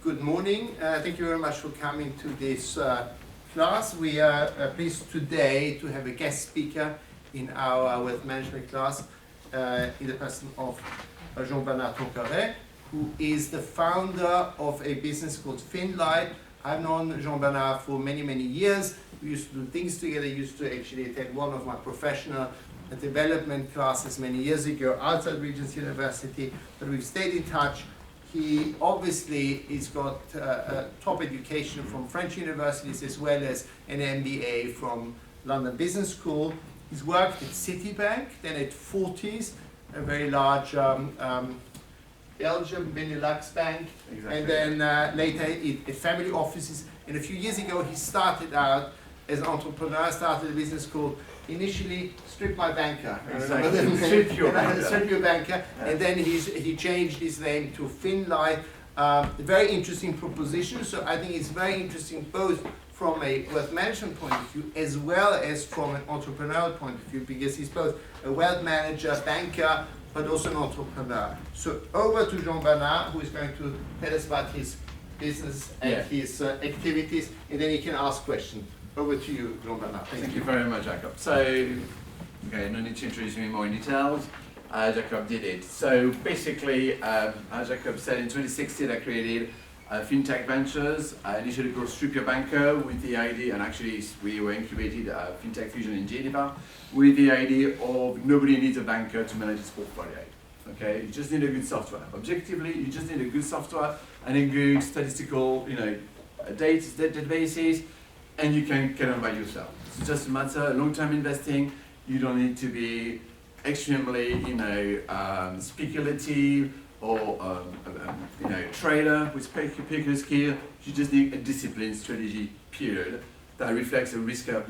Good morning. Thank you very much for coming to this class. We are pleased today to have a guest speaker in our wealth management class in the person of Jean-Bernard Tanqueray, who is the founder of a business called Finlight. I've known Jean-Bernard for many, many years. We used to do things together. He used to actually attend one of my professional development classes many years ago outside Regent's University, but we've stayed in touch. He obviously has got top education from French universities as well as an MBA from London Business School. He's worked at Citibank, then at Fortis, a very large Belgium Benelux bank, exactly. And then later at family offices. And a few years ago he started out as an entrepreneur, started a business called initially Strip My Banker. Exactly. Strip Your Banker. Strip Your Banker. Yeah. And then he changed his name to Finlight. A very interesting proposition. So I think it's very interesting both from a wealth management point of view as well as from an entrepreneurial point of view, because he's both a wealth manager, banker, but also an entrepreneur. So over to Jean-Bernard, who is going to tell us about his business and his activities, and then he can ask questions. Over to you, Jean-Bernard. Thank you very much, Jacob. So, okay, no need to introduce me more in details. Jacob did it. So basically, as Jacob said, in 2016 I created Fintech Ventures, initially called Strip Your Banker, with the idea, and actually we were incubated Fintech Fusion in Geneva, with the idea of nobody needs a banker to manage his portfolio. Okay, you just need a good software. Objectively, you just need a good software and a good statistical, databases, and you can get on by yourself. It's just a matter of long-term investing. You don't need to be extremely, speculative or trader with particular skill. You just need a disciplined strategy, period, that reflects a risk of,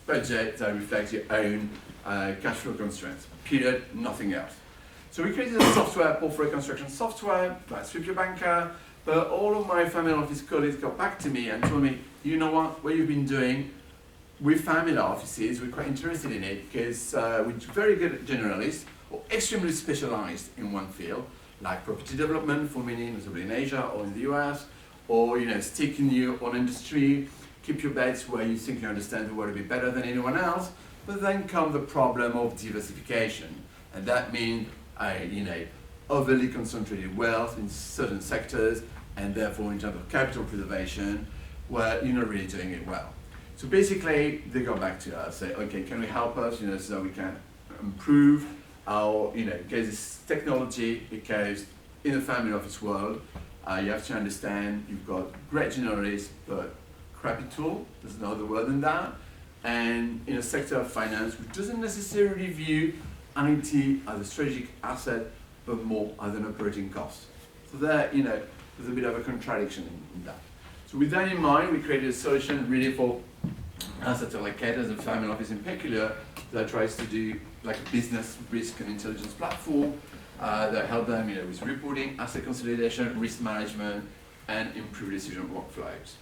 budget, that reflects your own cash flow constraints, period, nothing else. So we created a software, portfolio construction software, like Strip Your Banker, but all of my family office colleagues got back to me and told me, you know what you've been doing with family offices, we're quite interested in it because we're very good generalists or extremely specialized in one field, like property development for many, notably in Asia or in the US, or stick in your own industry, keep your bets where you think you understand the world a bit better than anyone else, but then come the problem of diversification. And that means, overly concentrated wealth in certain sectors, and therefore in terms of capital preservation, where you're not really doing it well. So basically, they go back to us, say, okay, can we help us, so we can improve our, get this technology, because in the family office world, you have to understand you've got great generalists, but crappy tool, there's no other word than that. And in a sector of finance, which doesn't necessarily view IT as a strategic asset, but more as an operating cost. So there, there's a bit of a contradiction in that. So with that in mind, we created a solution really for asset allocators and family office in particular that tries to do like a business risk and intelligence platform that help them, with reporting, asset consolidation, risk management, and improve decision workflows.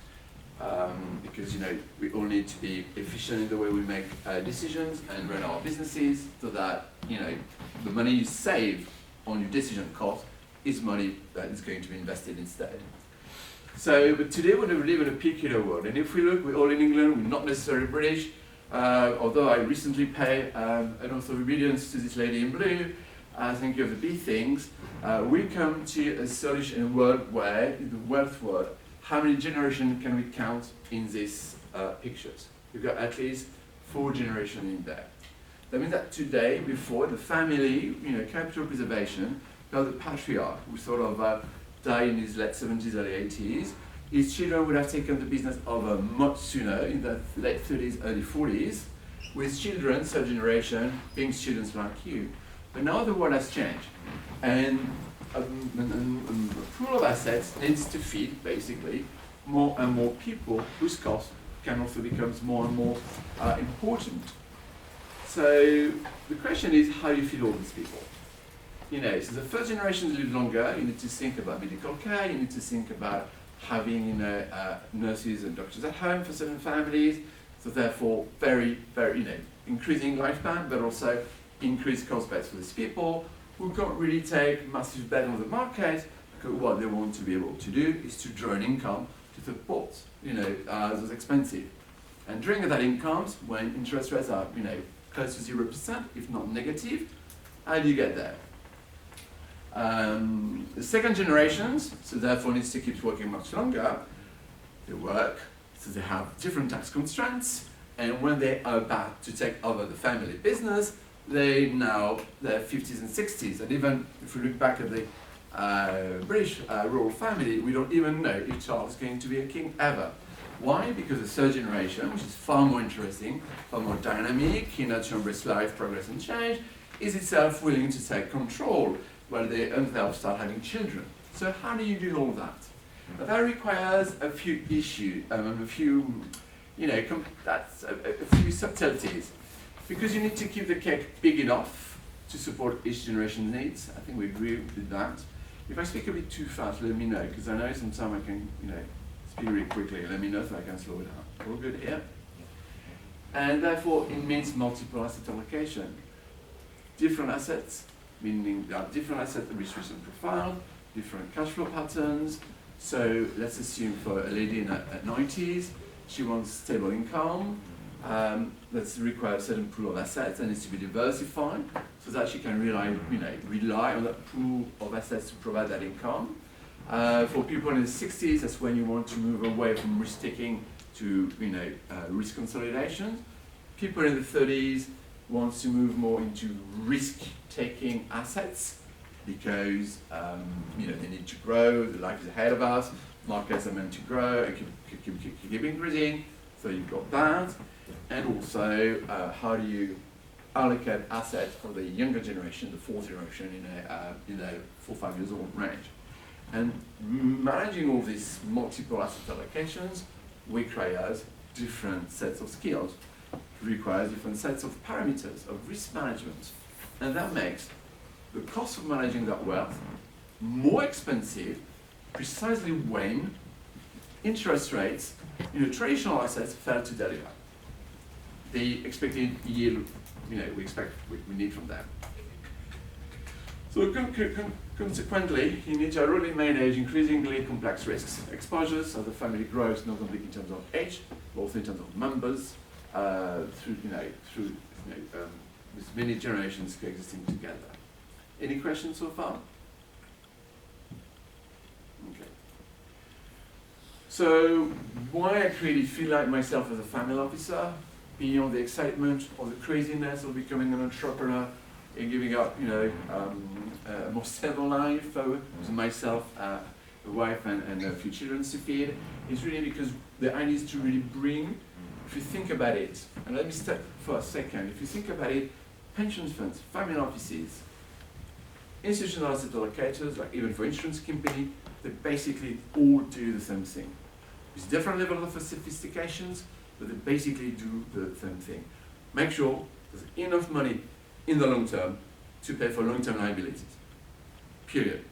Because we all need to be efficient in the way we make decisions and run our businesses, so that the money you save on your decision cost is money that is going to be invested instead. So, but today we live in a peculiar world, and if we look, we're all in England, we're not necessarily British, although I recently paid $1 billion to this lady in blue, thank you of the big things. We come to a solution in a world where, in the wealth world, how many generations can we count in these pictures? We've got at least 4 generations in there. That means that today, before the family, capital preservation, now the patriarch, who sort of died in his late 70s, early 80s, his children would have taken the business over much sooner, in the late 30s, early 40s, with children, third generation, being students like you. But now the world has changed, and a pool of assets needs to feed, basically, more and more people whose cost can also become more and more important. So the question is, how do you feed all these people? So the first generation live longer. You need to think about medical care. You need to think about having, nurses and doctors at home for certain families. So therefore, very, very, increasing lifespan, but also increased cost base for these people who can't really take massive bet on the market because what they want to be able to do is to draw an income to support, those expenses. And during that incomes, when interest rates are, close to 0%, if not negative, how do you get there? The second generations, so therefore needs to keep working much longer, they work, so they have different tax constraints, and when they are about to take over the family business, they're 50s and 60s, and even if we look back at the British royal family, we don't even know if Charles is going to be a king ever. Why? Because the third generation, which is far more interesting, far more dynamic, keener to embrace life, progress and change, is itself willing to take control while they themselves start having children. So how do you do all that? That requires a few issues, a few subtleties, because you need to keep the cake big enough to support each generation's needs. I think we agree with that. If I speak a bit too fast, let me know, because I know sometimes I can, speak really quickly. Let me know so I can slow it down. All good here? And therefore, it means multiple asset allocation. Different assets, meaning there are different asset risk profile, different cash flow patterns. So let's assume for a lady in her 90s, she wants stable income. That's require a certain pool of assets and needs to be diversified so that she can rely on that pool of assets to provide that income. For people in the 60s, that's when you want to move away from risk taking to risk consolidation. People in the 30s want to move more into risk taking assets because they need to grow. The life is ahead of us. Markets are meant to grow and keep increasing. So you've got that. And also, how do you allocate assets for the younger generation, the fourth generation, in a 4 or 5 years old range? And managing all these multiple asset allocations requires different sets of skills, requires different sets of parameters of risk management. And that makes the cost of managing that wealth more expensive precisely when interest rates, traditional assets fail to deliver the expected yield, we need from them. So consequently, you need to already manage increasingly complex risks, exposures as the family grows, not only in terms of age, but also in terms of members, with many generations coexisting together. Any questions so far? Okay. So why I really feel like myself as a family officer, beyond the excitement or the craziness of becoming an entrepreneur and giving up, a more stable life with myself, a wife and a few children to feed, is really because the idea is to really bring, if you think about it, and let me step for a second, if you think about it, pension funds, family offices, institutional asset allocators, like even for insurance company, they basically all do the same thing. With different levels of sophistications, but they basically do the same thing. Make sure there's enough money in the long term to pay for long-term liabilities. Period.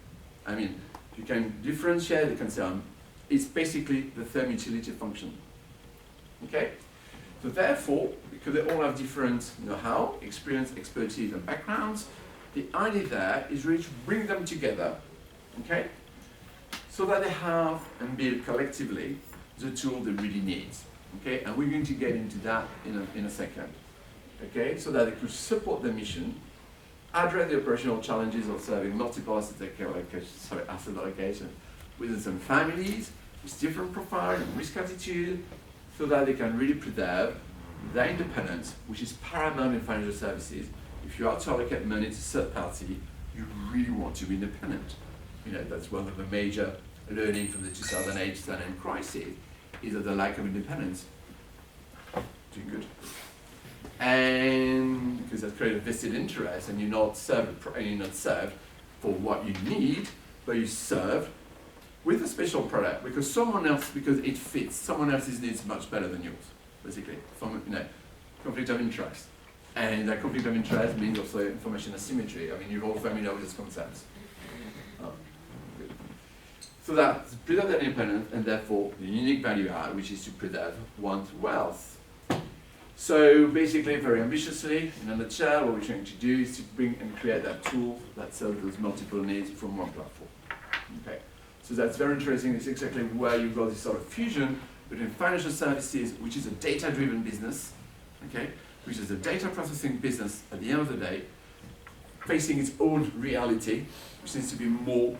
I mean, you can differentiate the concern. It's basically the same utility function. Okay? So therefore, because they all have different know-how, experience, expertise, and backgrounds, the idea there is really to bring them together, okay? So that they have and build collectively the tool they really need. Okay, and we're going to get into that in a second. Okay, so that they could support the mission, address the operational challenges of serving multiple asset allocation within some families with different profile and risk attitude, so that they can really preserve their independence, which is paramount in financial services. If you are to allocate money to third party, you really want to be independent. That's one of the major learning from the 2008-2009 crisis. Is that the lack of independence. Doing good. And because that creates a vested interest, and you're not served for what you need, but you serve with a special product because it fits someone else's needs much better than yours, basically. Conflict of interest. And that conflict of interest means also information asymmetry. I mean, you're all familiar with these concepts. So that's preserve their independence and therefore the unique value add, which is to preserve one's wealth. So basically, very ambitiously, in a nutshell, what we're trying to do is to bring and create that tool that serves those multiple needs from one platform. Okay, so that's very interesting. It's exactly where you've got this sort of fusion between financial services, which is a data-driven business, okay, which is a data processing business at the end of the day, facing its own reality, which needs to be more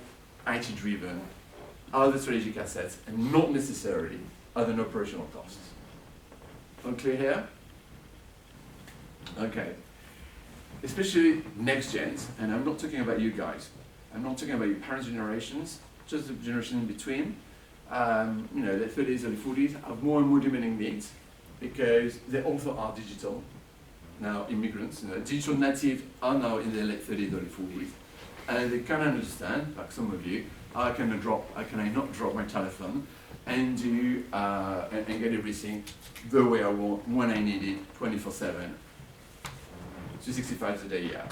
IT-driven, other strategic assets, and not necessarily other operational costs. Unclear here? Okay. Especially next gens, and I'm not talking about you guys. I'm not talking about your parents' generations, just the generation in between. Their 30s, early 40s have more and more demanding needs because they also are digital. Now, immigrants, digital natives are now in their late 30s, early 40s, and they can understand, like some of you, how can I not drop my telephone and do and get everything the way I want, when I need it, 24/7, 365 days a day, yeah.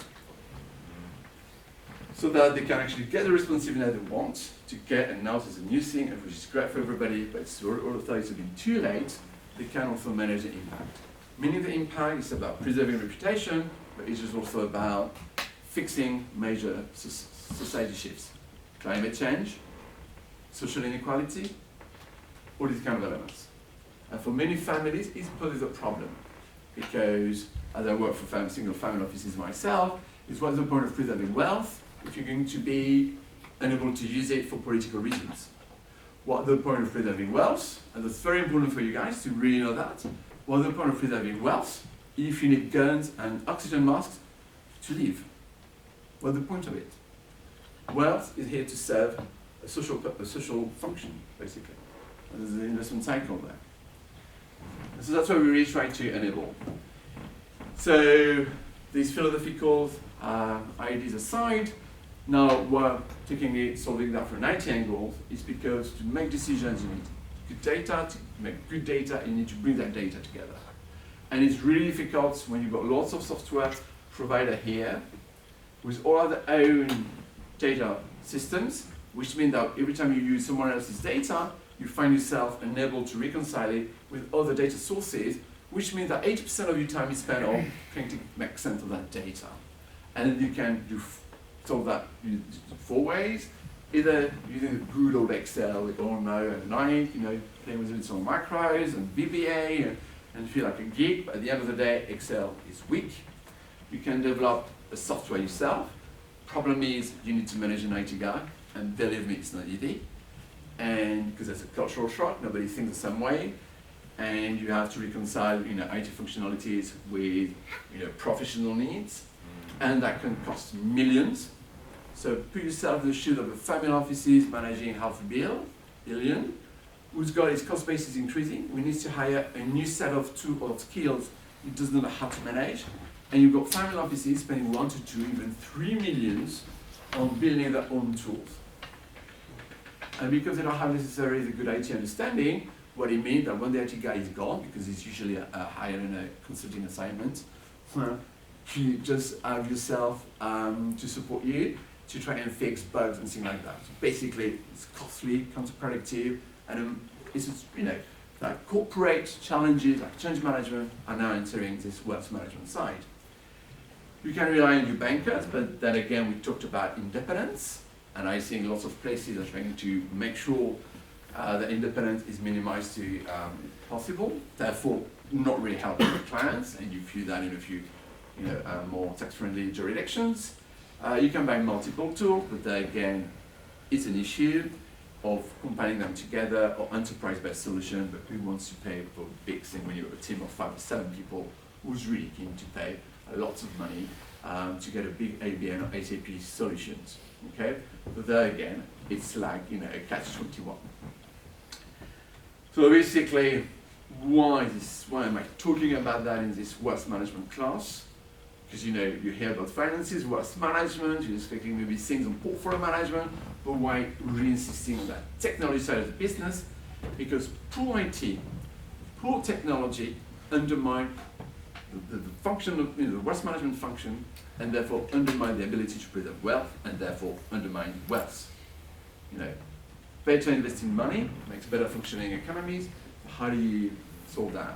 So that they can actually get the responsiveness they want to get, and now there's a new thing, which is great for everybody, but it's all the time it's been too late, they can also manage the impact. Meaning the impact is about preserving reputation, but it's just also about fixing major society shifts. Climate change, social inequality, all these kind of elements. And for many families, it poses a problem, because as I work for single family offices myself, it's what's the point of preserving wealth if you're going to be unable to use it for political reasons? What's the point of preserving wealth? And that's very important for you guys to really know that. What's the point of preserving wealth if you need guns and oxygen masks to live? What's the point of it? Wealth is here to serve a social function, basically. And there's an investment cycle there. And so that's what we really try to enable. So these philosophical ideas aside, now we're solving that from an IT angle, is because to make decisions you need good data. To make good data, you need to bring that data together. And it's really difficult when you've got lots of software provider here with all of their own data systems, which means that every time you use someone else's data, you find yourself unable to reconcile it with other data sources, which means that 80% of your time is spent on trying to make sense of that data. And then you can solve that in 4 ways, either using the good old Excel we all know at night, playing with some macros and VBA and feel like a geek, but at the end of the day, Excel is weak. You can develop a software yourself. Problem is, you need to manage an IT guy, and believe me, it's not easy. And because there's a cultural shock, nobody thinks the same way, and you have to reconcile, IT functionalities with, professional needs, and that can cost millions. So put yourself in the shoes of a family offices managing $500 million, whose got his cost base is increasing. We need to hire a new set of tools or skills he doesn't know how to manage. And you've got family offices spending 1 to 2, even 3 millions on building their own tools. And because they don't have necessarily the good IT understanding, what it means that when the IT guy is gone, because it's usually hired in a consulting assignment, you just have yourself to support you to try and fix bugs and things like that. So basically, it's costly, counterproductive, and it's just, like corporate challenges like change management are now entering this wealth management side. You can rely on your bankers, but then again, we talked about independence, and I think lots of places are trying to make sure that independence is minimized to possible, therefore not really helping the clients, and you feel that in a few more tax-friendly jurisdictions. You can buy multiple tools, but then again, it's an issue of combining them together or enterprise-based solution, but who wants to pay for a big thing when you're a team of 5 or 7 people who's really keen to pay lots of money to get a big ABN or SAP solutions, okay? But there again, it's like, a catch-21. So basically, why am I talking about that in this wealth management class? Because you hear about finances, wealth management, you're expecting maybe things on portfolio management, but why really insisting on that technology side of the business? Because poor IT, poor technology undermine the function of the wealth management function, and therefore undermine the ability to preserve wealth, and therefore undermine wealth. Better investing money makes better functioning economies. How do you solve that?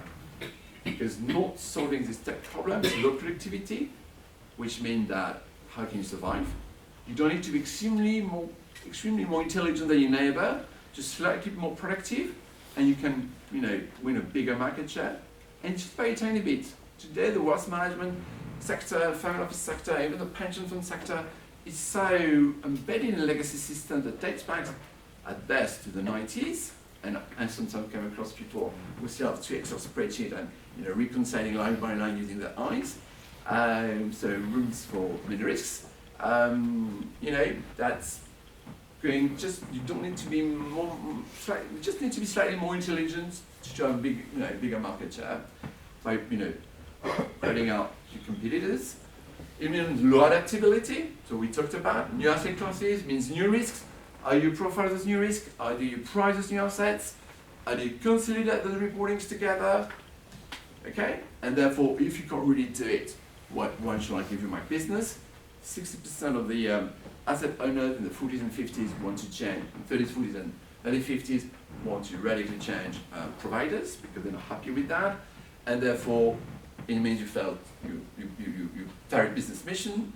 Because not solving this tech problem is low productivity, which means that how can you survive? You don't need to be extremely more extremely more intelligent than your neighbor, just slightly more productive, and you can, win a bigger market share, and just by a tiny bit. Today, the wealth management sector, family office sector, even the pension fund sector is so embedded in a legacy system that dates back at best to the 90s, and sometimes come across people who still have to Excel spreadsheet and reconciling line by line using their eyes. So rooms for many risks. That's going. You don't need to be more. You just need to be slightly more intelligent to have a bigger market share by cutting out your competitors. It means low adaptability. So we talked about new asset classes means new risks. How do you profile those new risks? How do you price those new assets? How do you consolidate those reportings together? Okay? And therefore, if you can't really do it, why should I give you my business? 60% of the asset owners in the 40s and 50s want to change, 30s, 40s and early 50s want to radically change providers because they're not happy with that. And therefore, it means you failed your business mission,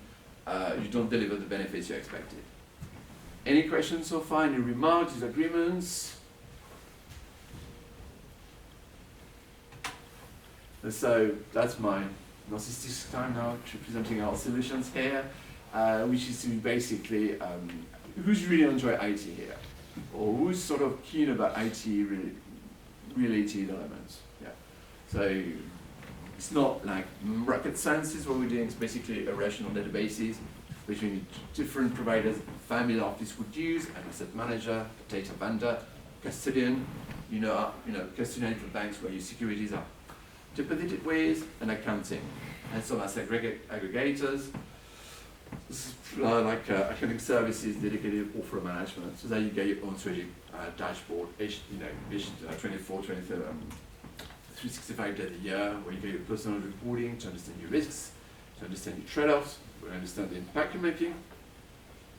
you don't deliver the benefits you expected. Any questions so far? Any remarks, disagreements? So that's my narcissistic time now, presenting our solutions here, which is to basically, who's really enjoy IT here? Or who's sort of keen about IT related elements? Yeah. So it's not like rocket science is what we're doing, it's basically a relational databases between different providers family office would use, an asset manager, a data vendor, custodian, custodian for banks where your securities are deposited with, and accounting, and some asset aggregators. This is like accounting services dedicated for management, so that you get your own strategic dashboard, 24, 27, 365 days a year, where you get your personal reporting to understand your risks, to understand your trade-offs, to understand the impact you're making,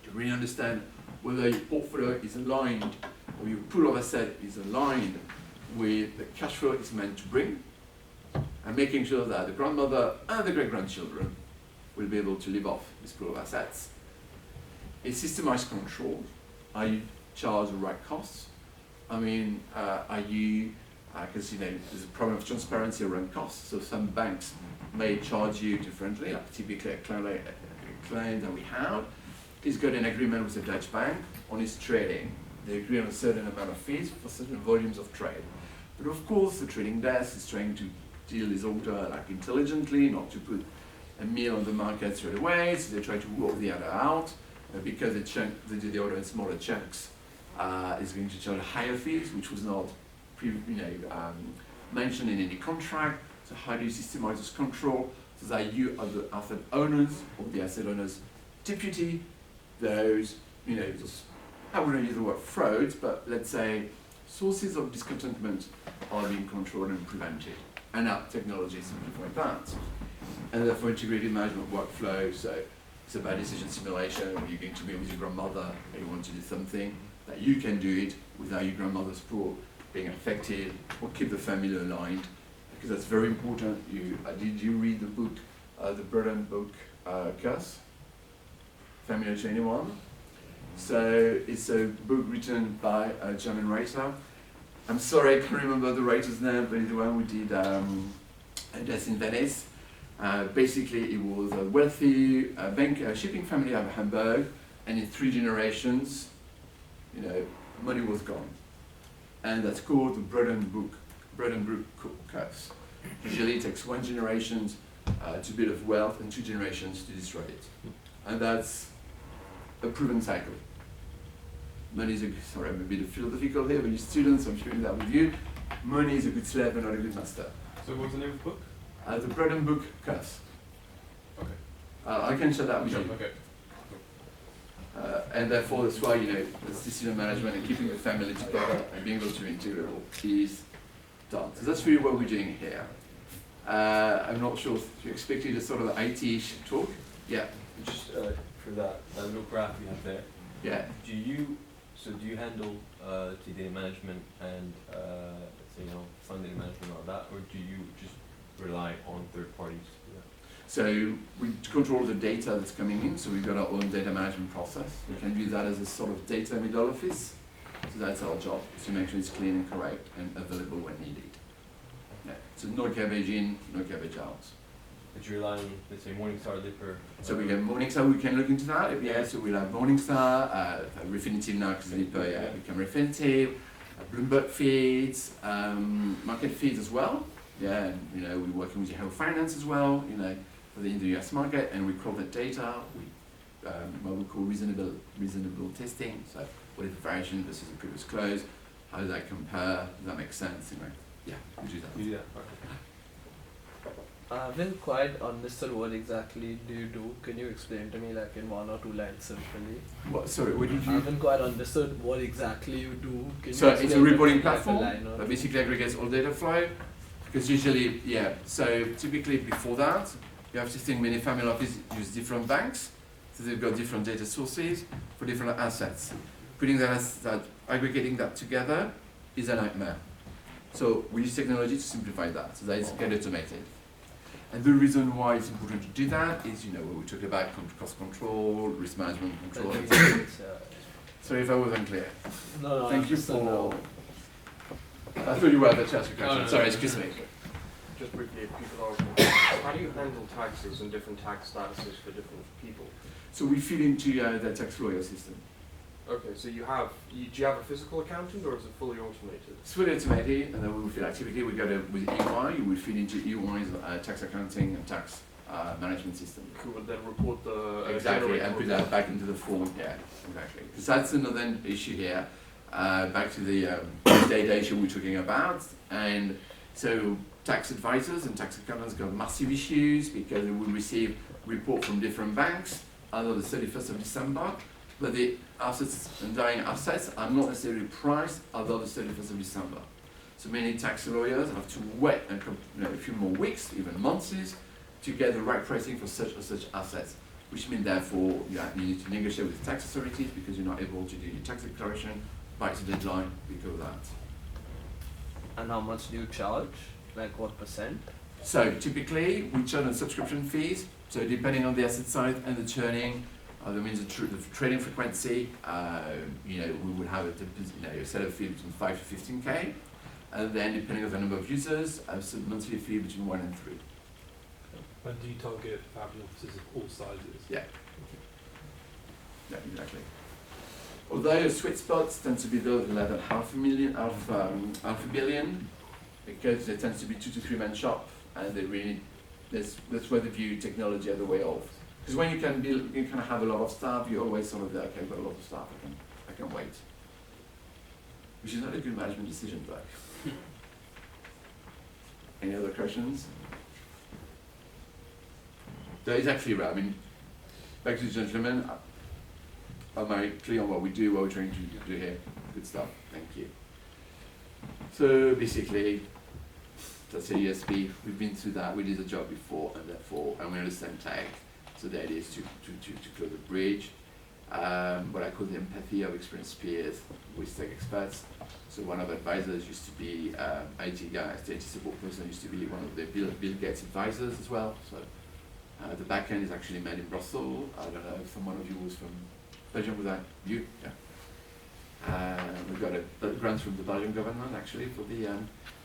to really understand whether your portfolio is aligned, or your pool of assets is aligned with the cash flow it's meant to bring, and making sure that the grandmother and the great-grandchildren will be able to live off this pool of assets. It's systemized control. Are you charged the right costs? Are you, because there's a problem of transparency around costs, so some banks may charge you differently, like typically a client that we have is got an agreement with the Dutch bank on its trading. They agree on a certain amount of fees for certain volumes of trade. But of course, the trading desk is trying to deal this order intelligently, not to put a meal on the market straight away, so they try to work the order out, because they do the order in smaller chunks, is going to charge higher fees, which was not mentioned in any contract. So how do you systemize this control so that you are the asset owners, or the asset owners deputy, those, I wouldn't use the word frauds, but let's say sources of discontentment are being controlled and prevented. And our technology simplifies that. And therefore integrated management workflow, so it's about decision simulation, where you're going to be with your grandmother and you want to do something, that you can do it without your grandmother's pool being affected, or keep the family aligned, because that's very important. Did you read the book, the Burden book, Curse? Familiar to anyone? So it's a book written by a German writer. I'm sorry, I can't remember the writer's name, but it's the one who did Death in Venice. Basically, it was a wealthy shipping family out of Hamburg, and in 3 generations, money was gone. And that's called the Burden curse. Usually it takes 1 generation to build up wealth and 2 generations to destroy it. And that's a proven cycle. Money is sorry, I'm a bit philosophical here, but you students, I'm sharing that with you. Money is a good slave and not a good master. So what's the name of the book? The Burden curse. Okay. I can share that with you. Okay. And therefore, that's why, the decision management and keeping the family together and being able to integrate is done. So that's really what we're doing here. I'm not sure if you expected a sort of IT-ish talk. Yeah. Just for that little graph you have there. Yeah. Do you handle TD management and funding management and all that, or do you just rely on third parties to do that? So we control the data that's coming in, so we've got our own data management process. We can use that as a sort of data middle office. So that's our job, is to make sure it's clean and correct and available when needed. Yeah. So no garbage in, no garbage out. But you rely on, let's say, Morningstar, Lipper. So we get Morningstar, we can look into that. Yeah, so we'll have Morningstar, Refinitiv now, because Lipper become Refinitiv, Bloomberg feeds, market feeds as well. Yeah, and we're working with Yahoo Finance as well, for in the US market, and we crawl that data. We what we call reasonable testing. So what is the variation versus the previous close? How does that compare? Does that make sense? Yeah, we do that. You do that. Okay. I haven't quite understood what exactly do you do. Can you explain to me like in 1 or 2 lines simply? What? Sorry, what did I you? haven't quite understood what exactly you do. Can So you it's a explain to reporting me, like, a platform line or that two? basically aggregates all data flow. Because usually, so typically before that, you have to think many family offices use different banks, so they've got different data sources for different assets. Putting aggregating that together is a nightmare. So we use technology to simplify that, so that it's get automated. And the reason why it's important to do that is, when we talk about cost control, risk management control. That etc. makes sense, Sorry if I wasn't clear. No, Thank you understood for. now. I thought you were the chance to No, question. no, Sorry, no. excuse me. Just briefly, if people are, how do you handle taxes and different tax statuses for different people? So we feed into the tax lawyer system. Okay, so do you have a physical accountant or is it fully automated? It's fully automated, and then we will feed activity. We got with EY. You will feed into EY's tax accounting and tax management system. Who would then report the Exactly, generate and put report? that back into the form. Yeah, exactly. Because that's another issue here. Back to the data issue we're talking about, and so tax advisors and tax accountants got massive issues because they will receive report from different banks as of the 31st of December, but the assets, underlying assets, are not necessarily priced as of the 31st of December. So many tax lawyers have to wait a few more weeks, even months, to get the right pricing for such or such assets, which means therefore you need to negotiate with the tax authorities because you're not able to do your tax declaration by the deadline because of that. And how much do you charge? Like what %? So typically we charge on subscription fees. So depending on the asset size and the churning, that means the trading frequency. We would have a set of fee between 5 to 15k, and then depending on the number of users, a monthly fee between 1 and 3. And do you target family offices of all sizes? Yeah. Yeah, exactly. Although sweet spots tend to be those less than half a billion, because there tends to be 2 to 3 man shop, and they really that's where they view technology as a way of. Because when you can have a lot of staff, you always sort of there, okay, I've got a lot of staff, I can wait. Which is not a good management decision, but. Any other questions? That is actually right. I mean, back to the gentleman. Am I clear on what we do, what we're trying to do here? Good stuff, thank you. So basically, that's a ESP. We've been through that, we did the job before, and we understand tech. So the idea is to close the bridge. What I call the empathy of experienced peers with tech experts. So one of the advisors used to be IT guy, IT support person used to be one of the Bill Gates advisors as well. So the back end is actually made in Brussels. I don't know if someone of you was from Belgium. Was that you? Yeah. We've got a grant from the Belgian government actually for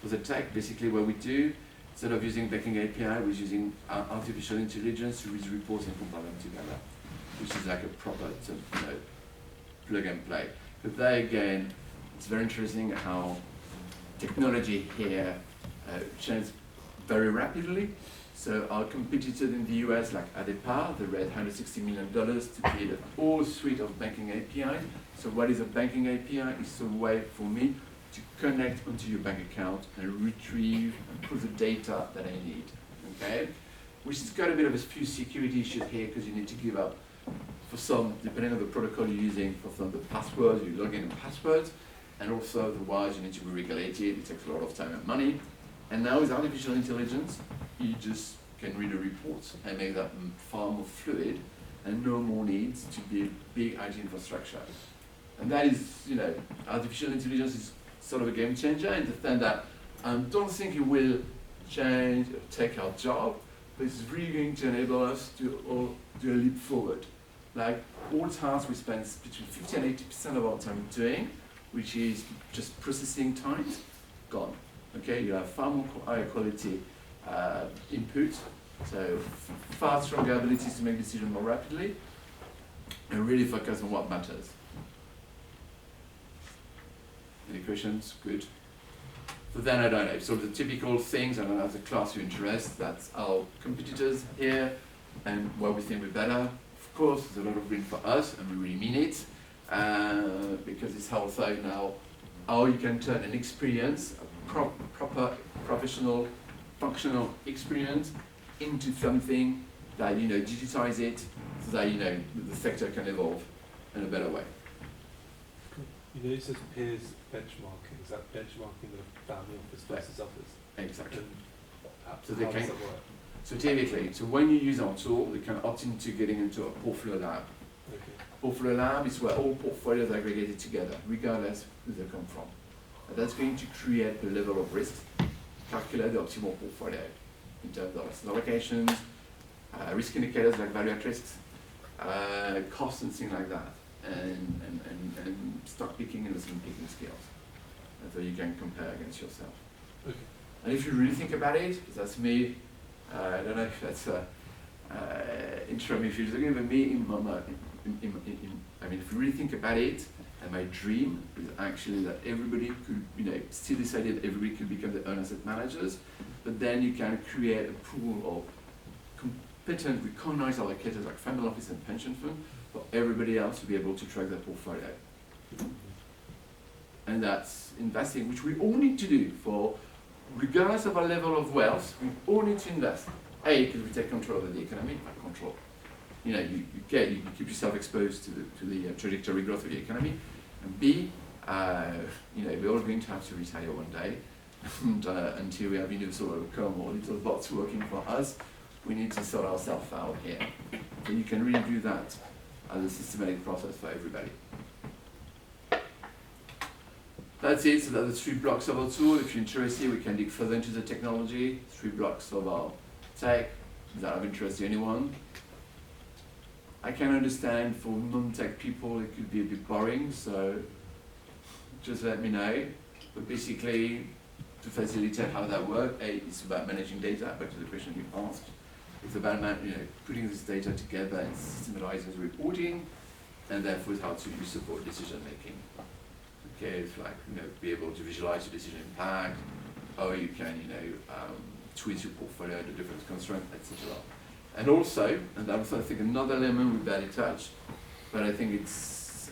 the tech. Basically, what we do, instead of using banking API, we're using artificial intelligence to read reports and compile them together, which is like a proper plug and play. But there again, it's very interesting how technology here changes very rapidly. So our competitors in the US, like Adepa, they raised $160 million to build a whole suite of banking APIs. So what is a banking API? It's a way for me to connect onto your bank account and retrieve and pull the data that I need, okay? Which has got a bit of a few security issues here because you need to give up, for some, depending on the protocol you're using, for some the passwords, you log in and passwords, and also otherwise you need to be regulated, it takes a lot of time and money. And now with artificial intelligence, you just can read a report and make that far more fluid and no more needs to build big IT infrastructure. And that is, artificial intelligence is sort of a game changer in the sense that I don't think it will change or take our job, this is really going to enable us to all do a leap forward. Like all tasks we spend between 50 and 80% of our time doing, which is just processing times, gone. Okay, you have far more higher quality input, so far stronger abilities to make decisions more rapidly, and really focus on what matters. Any questions? Good. So then I don't know, so the typical things, I don't know, as a class of interest, that's our competitors here, and where we think we're better. Of course, there's a lot of room for us, and we really mean it, because it's also now how you can turn an experience, a proper professional, functional experience, into something that, you know, digitize it, so that, you know, the sector can evolve in a better way. You know, it says peers benchmarking. Is that benchmarking the family office versus others? Exactly. And So how they does can, that work? so typically, so when you use our tool, they can opt into getting into a portfolio lab. Okay. Portfolio lab is where all portfolios are aggregated together, regardless who they come from. And that's going to create the level of risk, calculate the optimal portfolio in terms of asset allocations, risk indicators like value at risks, costs and things like that, and stock picking and investment picking skills. And so you can compare against yourself. Okay. And if you really think about it, because that's me, I don't know if that's interim if you're looking at me I mean, if you really think about it, and my dream is actually that everybody could, you know, still decided that everybody could become their own asset managers, but then you can create a pool of competent, recognized allocators like family office and pension fund for everybody else to be able to track their portfolio. And that's investing, which we all need to do for, regardless of our level of wealth, we all need to invest. A, because we take control of the economy, not control. You know, you keep yourself exposed to the trajectory growth of the economy. And B, you know, we're all going to have to retire one day. And until we have universal income or little bots working for us, we need to sort ourselves out here. So you can really do that as a systematic process for everybody. That's it, so that's the 3 blocks of our tool. If you're interested, we can dig further into the technology. 3 blocks of our tech. Is that of interest to anyone? I can understand for non-tech people it could be a bit boring, so just let me know. But basically, to facilitate how that works, it's about managing data, back to the question you asked. It's about putting this data together and systematizing the reporting, and therefore how to support decision making. Okay, it's like, be able to visualize your decision impact, how you can, tweak your portfolio to different constraints, etc. And also, I think another element we barely touched, but I think it's,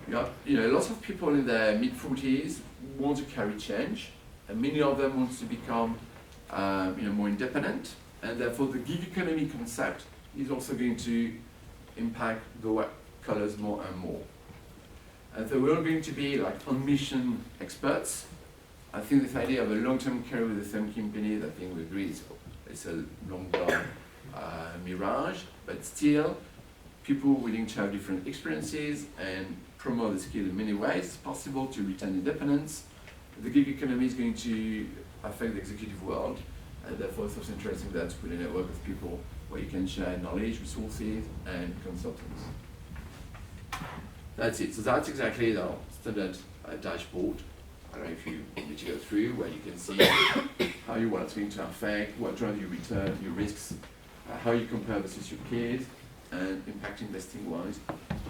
lots of people in their mid-40s want to carry change, and many of them want to become, more independent, and therefore the gig economy concept is also going to impact the white collars more and more. And so we're all going to be like on-mission experts. I think this idea of a long-term career with the same company, I think we agree it's a long-term mirage, but still, people willing to have different experiences and promote the skill in many ways. It's possible to retain independence. The gig economy is going to affect the executive world, and therefore it's also interesting that to put a network of people where you can share knowledge, resources, and consultants. That's it. So that's exactly the standard dashboard. I don't know if you need to go through where you can see how your wallet's going to affect, what drives your return, your risks, how you compare versus your peers, and impact investing wise,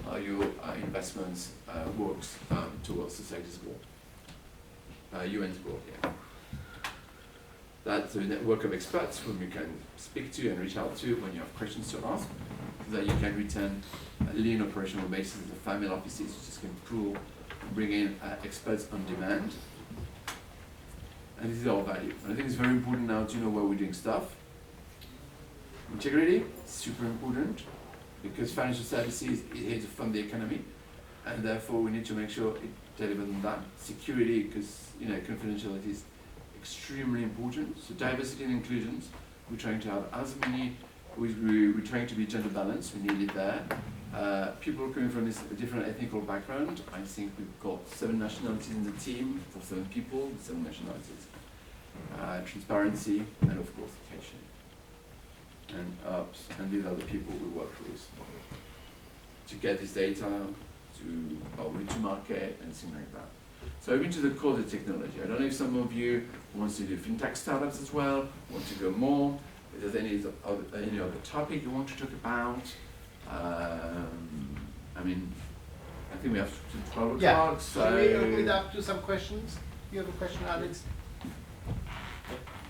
how your investments works towards society's goal, UN's goal. Yeah. That's a network of experts whom you can speak to and reach out to when you have questions to ask, so that you can return a lean operational basis of the family offices, which is going to pool, bring in experts on demand. And this is our value. And I think it's very important now to know where we're doing stuff. Integrity, super important, because financial services is here to fund the economy, and therefore we need to make sure it delivers on that. Security, because confidentiality is extremely important. So diversity and inclusions, we're trying to have as many, we're trying to be gender balanced, we need it there. People coming from this different ethnical background, I think we've got 7 nationalities in the team, for 7 people, 7 nationalities. Transparency, and of course, education. and ops, and these are the people we work with to get this data, to route to market, and things like that. So into the core of the technology. I don't know if some of you want to do fintech startups as well, want to go more. If there's any other topic you want to talk about. I mean, I think we have to 12 Yeah. o'clock, so... Shall we open it up to some questions? You have a question, Alex?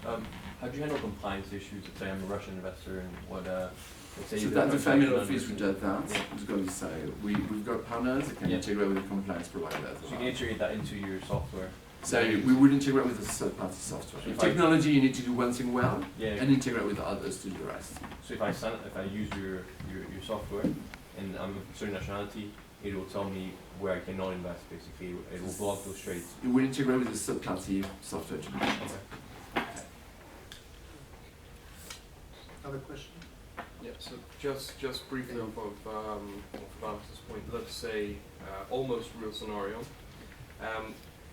How do you handle compliance issues? Let's say I'm a Russian investor and what, let's say So you that's the don't family know office which does that. Yeah. It's going to say we've got partners that can Yeah. integrate with the compliance provider as So you well. can integrate that into your software. So we would integrate with the third-party software. So In if I- technology, you need to do one thing well Yeah. and integrate with the others to do the rest. So if I use your software and I'm a certain nationality, it will tell me where I cannot invest. Basically, it will block those trades. You will integrate with the third-party software to do that. Another question? Yeah, so just briefly off of Alex's point, let's say almost real scenario.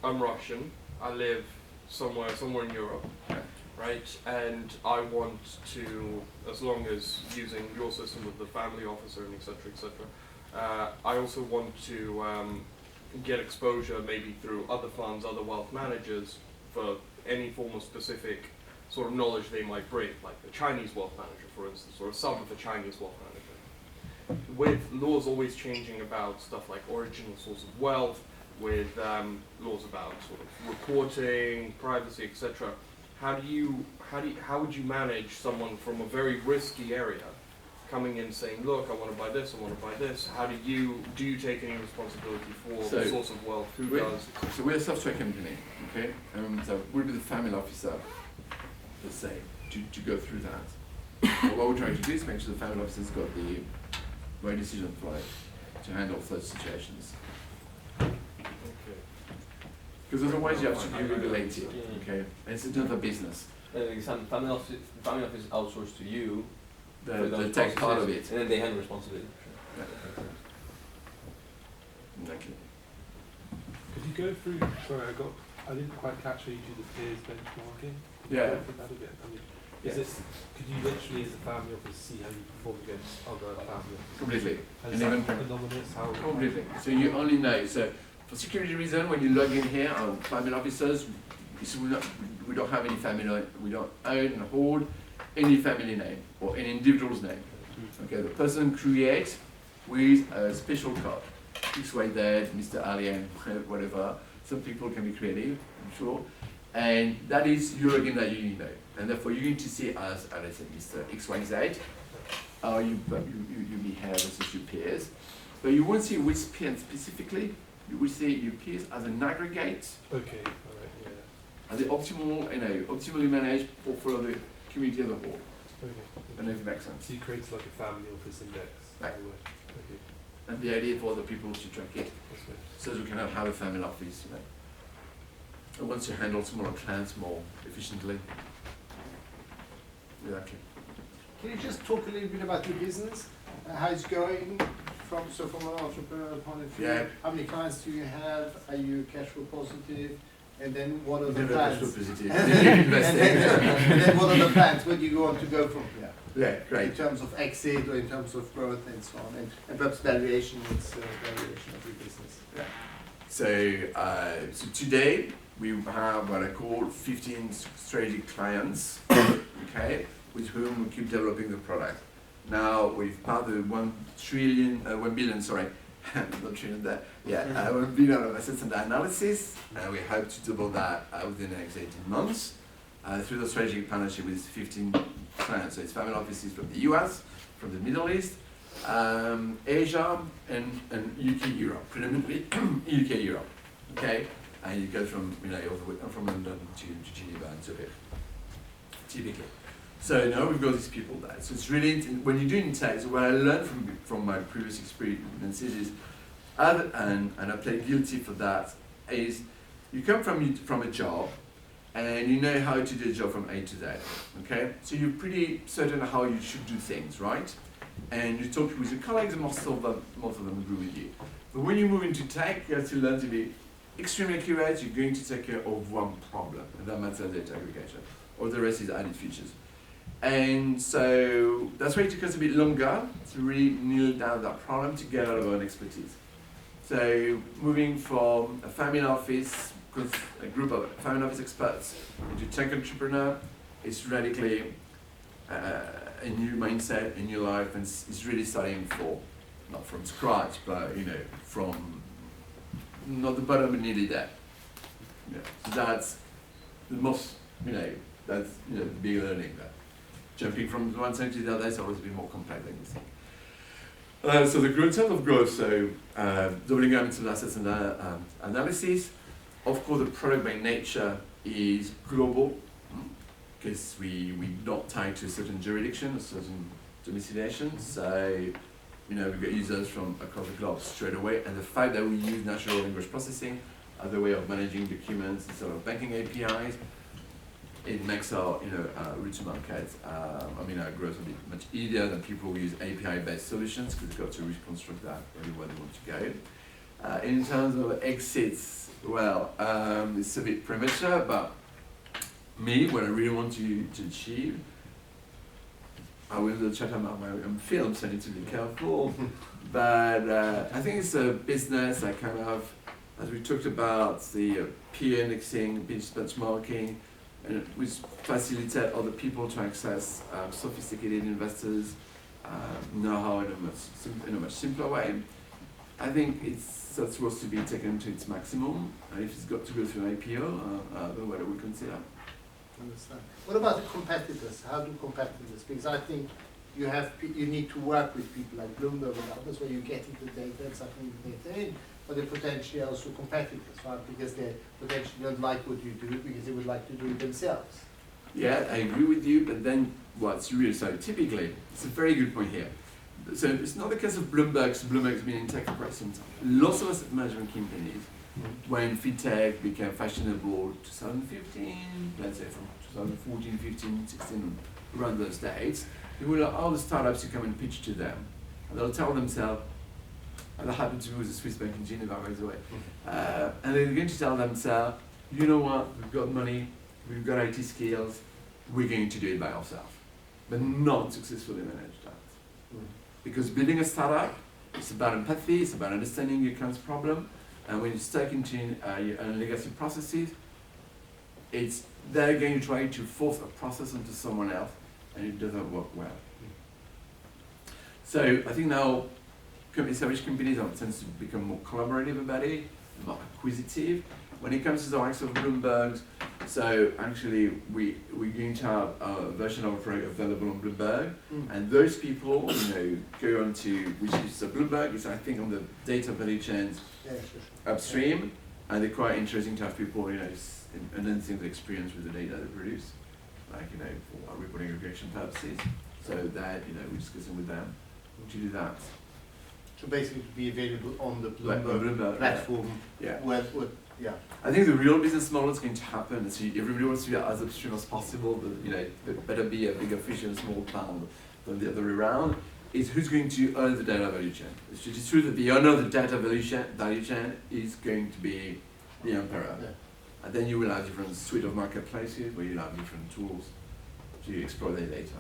I'm Russian. I live somewhere in Europe, right? And I want to, as long as using your system with the family officer and etc. I also want to get exposure maybe through other funds, other wealth managers for any form of specific sort of knowledge they might bring, like the Chinese wealth manager, for instance, or some of the Chinese wealth manager. With laws always changing about stuff like original source of wealth, with laws about sort of reporting, privacy, etc. How would you manage someone from a very risky area coming in saying, look, I want to buy this, I want to buy this? How do you take any responsibility for the source of wealth? Who does? So we're a software company, okay? So we'll be the family officer, let's say, to go through that. But what we're trying to do is make sure the family officer's got the right decision flow to handle such situations. Because otherwise you have to be regulated, okay? And it's another business. Family office outsourced to you. for The those tech part of processes, it. And then they handle responsibility. Yeah. Exactly. Could you go through, sorry, I didn't quite catch how you do the peers benchmarking. Could you Yeah. go through that a bit? I mean, could you literally as a family office see how you perform against other family offices? Completely. And And is even that anonymous? How? Completely. So you only know. So for security reason, when you log in here on family officers, we don't have any family. We don't own and hold any family name or any individual's name. Okay, the person creates with a special code. XYZ, Mr. Alien, whatever. Some people can be creative, I'm sure. And that is your login that you know. And therefore you're going to see as, let's say, Mr. XYZ, how you behave versus your peers. But you won't see which peer specifically. You will see your peers as an aggregate, Okay, alright, yeah. as the optimally managed for the community as a whole. Okay. I don't know if it makes sense. So you create like a family office index. Right. in a way. Okay, And the idea for other people to track it, that's good. so you can have a family office, and once you handle smaller clients more efficiently. Exactly. Can you just talk a little bit about your business? How it's going from an entrepreneurial point of view? Yeah. How many clients do you have? Are you cash flow positive? And then what are the Never plans? cash flow positive. and, Investing. then what are the plans? Where do you want to go from here? Yeah, In great. terms of exit or in terms of growth and so on, and perhaps valuation, what's the valuation of your business? Yeah. So today we have what I call 15 strategic clients, okay, with whom we keep developing the product. Now we've passed the 1 billion, sorry, not trillion that, 1 billion of assets under analysis, and we hope to double that within the next 18 months through the strategic partnership with 15 clients. So it's family offices from the US, from the Middle East, Asia, and UK, Europe, predominantly UK, Europe, okay? And you go from, all the way from London to Geneva and Zurich, typically. So now we've got these people there. So it's really, when you're doing tech, so what I learned from my previous experiences is, and I play guilty for that, is you come from a job, and you know how to do a job from A to Z, okay? So you're pretty certain how you should do things, right? And you talk with your colleagues, and most of them agree with you. But when you move into tech, you have to learn to be extremely accurate. You're going to take care of one problem, and that matters data aggregation. All the rest is added features. And so that's why it took us a bit longer to really nail down that problem to get out of our own expertise. So moving from a family office, because a group of family office experts, into tech entrepreneur, it's radically a new mindset, a new life, and it's really starting not from scratch, but from not the bottom, but nearly there. So that's the most, that's the big learning there. Jumping from one side to the other is always a bit more complex than you think. So the in terms of growth, so doubling up into assets and analysis. Of course, the product by nature is global, because we're not tied to a certain jurisdiction, a certain domiciliation. So, we've got users from across the globe straight away. And the fact that we use natural language processing as a way of managing documents instead of banking APIs, it makes our route to market, our growth a bit much easier than people who use API-based solutions, because they've got to reconstruct that really where they want to go. In terms of exits, well, it's a bit premature, but what I really want to achieve, I will chat about my own film, so I need to be careful, but I think it's a business that kind of, as we talked about, the peer indexing, benchmarking, and which facilitate other people to access sophisticated investors, know-how in a much simpler way. I think that's supposed to be taken to its maximum, and if it's got to go through an IPO, then what I would consider. Understand. What about the competitors? How do competitors? Because I think you need to work with people like Bloomberg and others, where you get into data and sucking the data in, but they're potentially also competitors, right? Because they potentially don't like what you do, because they would like to do it themselves. Yeah, I agree with you, but then what's really so typically, it's a very good point here. So it's not the case of Bloomberg, so Bloomberg's been in tech for quite some time. Lots of asset management companies, when Fintech became fashionable 2015, let's say from 2014, 15, 16, around those dates, they will allow all the startups to come and pitch to them. And they'll tell themselves, and that happened to me with the Swiss bank in Geneva, by the way, and they're going to tell themselves, you know what, we've got money, we've got IT skills, we're going to do it by ourselves. But not successfully manage that. Because building a startup, it's about empathy, it's about understanding your client's problem, and when you're stuck into your own legacy processes, they're going to try to force a process onto someone else, and it doesn't work well. So I think now established companies tend to become more collaborative about it, more acquisitive. When it comes to the likes of Bloomberg, so actually we're going to have a version of a product available on Bloomberg, and those people, go on to, which is Bloomberg, is I think on the data value chains upstream, and they're quite interesting to have people, enhancing the experience with the data they produce, like, for reporting aggregation purposes. So that, we're discussing with them to do that. So basically to be available on the Like Bloomberg platform. Yeah. Yeah. I think the real business model is going to happen. So everybody wants to be as upstream as possible, but there better be a bigger fish in a small pond than the other way around. Is who's going to own the data value chain. It's true that the owner of the data value chain is going to be the emperor. Yeah. And then you will have different suite of marketplaces where you'll have different tools to explore their data.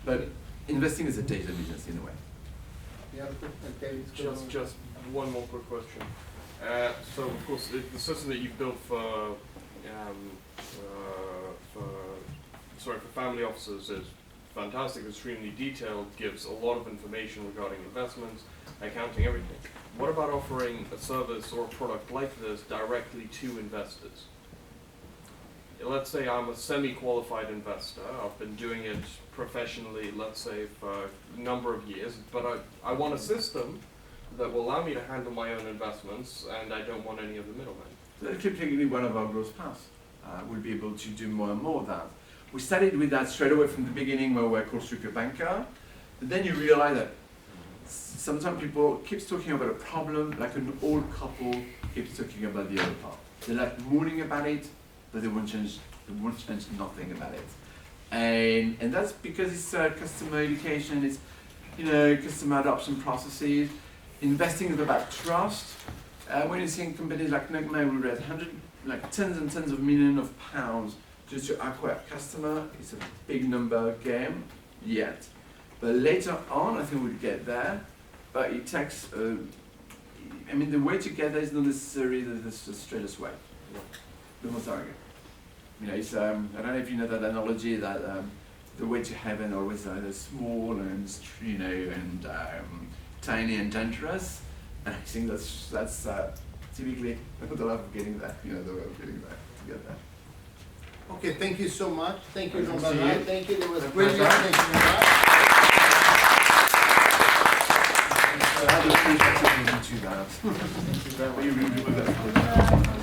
But investing is a data business in a way. Yeah. Okay. Just one more quick question. So of course the system that you built for family offices is fantastic, extremely detailed, gives a lot of information regarding investments, accounting, everything. What about offering a service or a product like this directly to investors? Let's say I'm a semi-qualified investor, I've been doing it professionally, let's say for a number of years, but I want a system that will allow me to handle my own investments, and I don't want any of the middlemen. So that's typically one of our growth paths. We'll be able to do more and more of that. We started with that straight away from the beginning, where we're called Super Banker, but then you realize that sometimes people keep talking about a problem, like an old couple keeps talking about the other part. They like mooning about it, but they won't change nothing about it. And that's because it's customer education, it's customer adoption processes. Investing is about trust. When you're seeing companies like Tanqueray, we raise tens and tens of millions of pounds just to acquire customer. It's a big number game yet, but later on I think we'll get there. But it takes. I mean, the way to get there is not necessarily the straightest way. The most arrogant. You know, it's, I don't know if you know that analogy that the way to heaven always either small and and tiny and dangerous. And I think that's typically the love of getting there. You know, the way of getting there to get there. Okay, thank you so much. Thank you, Thank Jean-Bernard. you. Thank you. That was My brilliant. pleasure. Thank you very much. I had a pleasure to meet you, guys. Thank you very much. You really were good.